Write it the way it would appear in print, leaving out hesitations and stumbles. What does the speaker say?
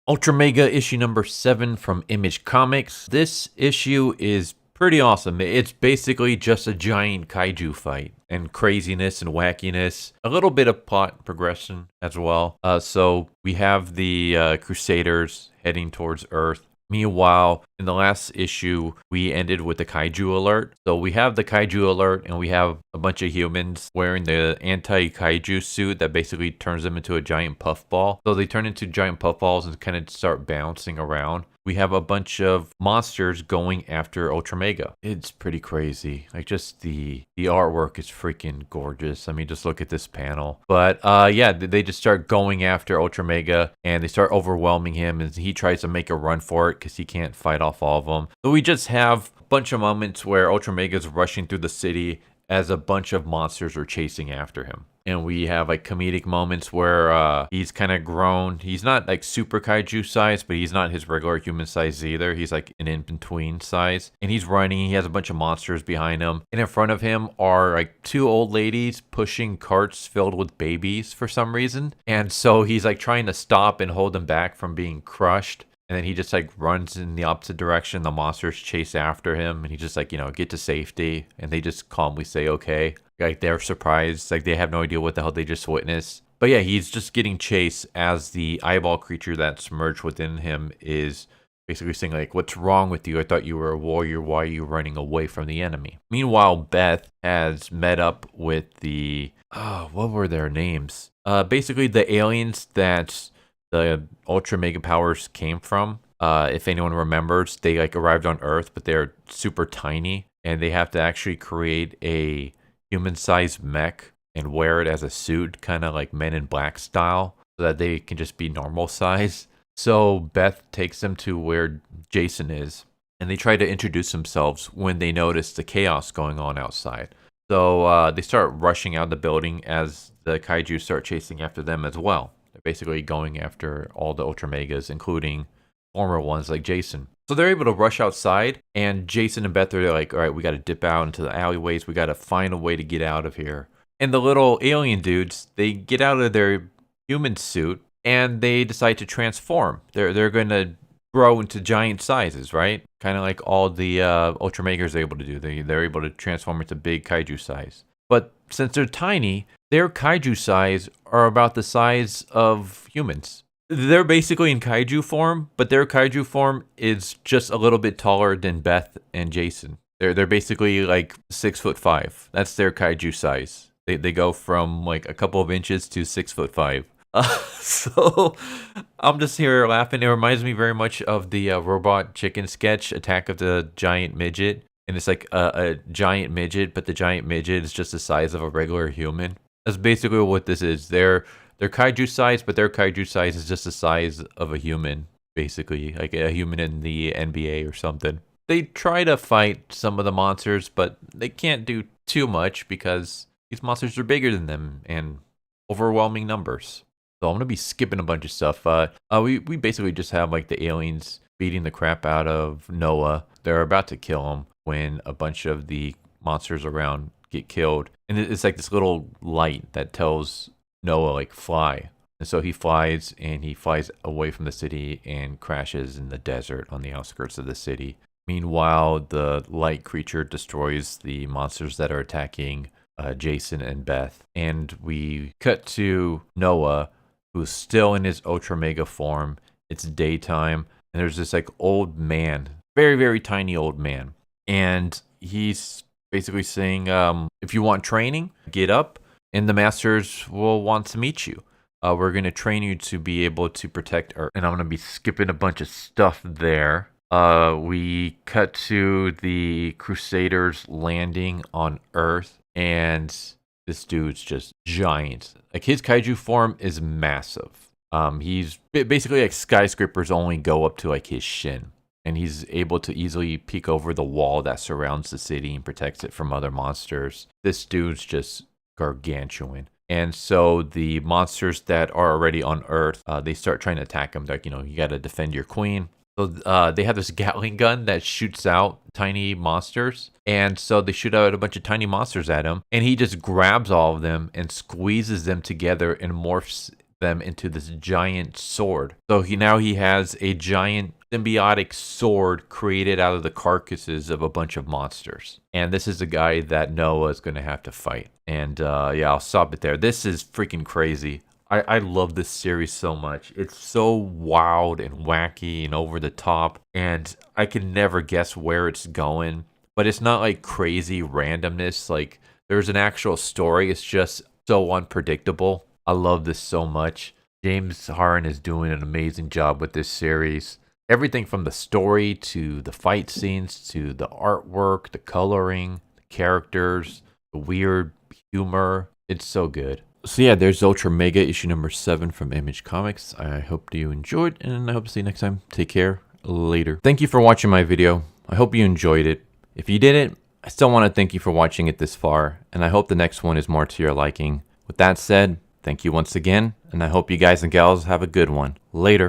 Ultra Mega issue number 7 from Image Comics. This issue is pretty awesome. It's basically just a giant kaiju fight and craziness and wackiness. A little bit of plot progression as well. So we have the Crusaders heading towards Earth. Meanwhile, in the last issue, we ended with the kaiju alert. So we have the kaiju alert and we have a bunch of humans wearing the anti-kaiju suit that basically turns them into a giant puffball. So they turn into giant puffballs and kind of start bouncing around. We have a bunch of monsters going after Ultra Mega. It's pretty crazy. Like, just the artwork is freaking gorgeous. I mean, just look at this panel. But yeah, they just start going after Ultra Mega and they start overwhelming him, and he tries to make a run for it because he can't fight off all of them. So we just have a bunch of moments where Ultra Mega is rushing through the city as a bunch of monsters are chasing after him. And we have like comedic moments where he's kind of grown. He's not like super kaiju size, but he's not his regular human size either. He's like an in-between size. And he's running. He has a bunch of monsters behind him. And in front of him are like two old ladies pushing carts filled with babies for some reason. And so he's like trying to stop and hold them back from being crushed. And then he just like runs in the opposite direction. The monsters chase after him and he just like, get to safety. And they just calmly say, okay. Like, they're surprised. Like, they have no idea what the hell they just witnessed. But yeah, he's just getting chased as the eyeball creature that's merged within him is basically saying like, what's wrong with you? I thought you were a warrior. Why are you running away from the enemy? Meanwhile, Beth has met up with the, what were their names? Basically the aliens that the Ultra Mega powers came from. If anyone remembers, they like arrived on Earth, but they're super tiny and they have to actually create a human-sized mech and wear it as a suit, kind of like Men in Black style, so that they can just be normal size. So Beth takes them to where Jason is, and they try to introduce themselves when they notice the chaos going on outside. So they start rushing out of the building as the kaiju start chasing after them as well. They're basically going after all the Ultra Megas, including former ones like Jason. So they're able to rush outside, and Jason and Beth are like, all right, we got to dip out into the alleyways. We got to find a way to get out of here. And the little alien dudes, they get out of their human suit, and they decide to transform. They're going to grow into giant sizes, right? Kind of like all the Ultra Megas are able to do. They're able to transform into big kaiju size. But since they're tiny, their kaiju size are about the size of humans. They're basically in kaiju form, but their kaiju form is just a little bit taller than Beth and Jason. They're basically like 6'5". That's their kaiju size. They go from like a couple of inches to 6'5". So I'm just here laughing. It reminds me very much of the Robot Chicken sketch, Attack of the Giant Midget. And it's like a giant midget, but the giant midget is just the size of a regular human. That's basically what this is. They're kaiju size, but their kaiju size is just the size of a human, basically, like a human in the NBA or something. They try to fight some of the monsters, but they can't do too much because these monsters are bigger than them and overwhelming numbers. So I'm going to be skipping a bunch of stuff. We basically just have like the aliens beating the crap out of Noah. They're about to kill him when a bunch of the monsters around get killed. And it's like this little light that tells Noah like fly, and so he flies away from the city and crashes in the desert on the outskirts of the city. Meanwhile, the light creature destroys the monsters that are attacking Jason and Beth, and we cut to Noah, who's still in his Ultra Mega form. It's daytime, and there's this like old man, very, very tiny old man, and he's basically saying, if you want training, get up. And the masters will want to meet you. We're going to train you to be able to protect Earth. And I'm going to be skipping a bunch of stuff there. We cut to the Crusaders landing on Earth. And this dude's just giant. Like, his kaiju form is massive. He's basically like skyscrapers only go up to like his shin. And he's able to easily peek over the wall that surrounds the city and protects it from other monsters. This dude's just gargantuan. And so the monsters that are already on Earth, they start trying to attack him. Like, you got to defend your queen. So they have this Gatling gun that shoots out tiny monsters. And so they shoot out a bunch of tiny monsters at him. And he just grabs all of them and squeezes them together and morphs them into this giant sword. So now he has a giant symbiotic sword created out of the carcasses of a bunch of monsters. And this is the guy that Noah is going to have to fight. And yeah, I'll stop it there. This is freaking crazy. I love this series so much. It's so wild and wacky and over the top. And I can never guess where it's going. But it's not like crazy randomness. Like, there's an actual story. It's just so unpredictable. I love this so much. James Harren is doing an amazing job with this series. Everything from the story to the fight scenes to the artwork, the coloring, the characters, the weird humor. It's so good. So yeah, there's Ultra Mega issue number 7 from Image Comics. I hope you enjoyed, and I hope to see you next time. Take care. Later. Thank you for watching my video. I hope you enjoyed it. If you didn't, I still want to thank you for watching it this far, and I hope the next one is more to your liking. With that said, thank you once again, and I hope you guys and gals have a good one. Later.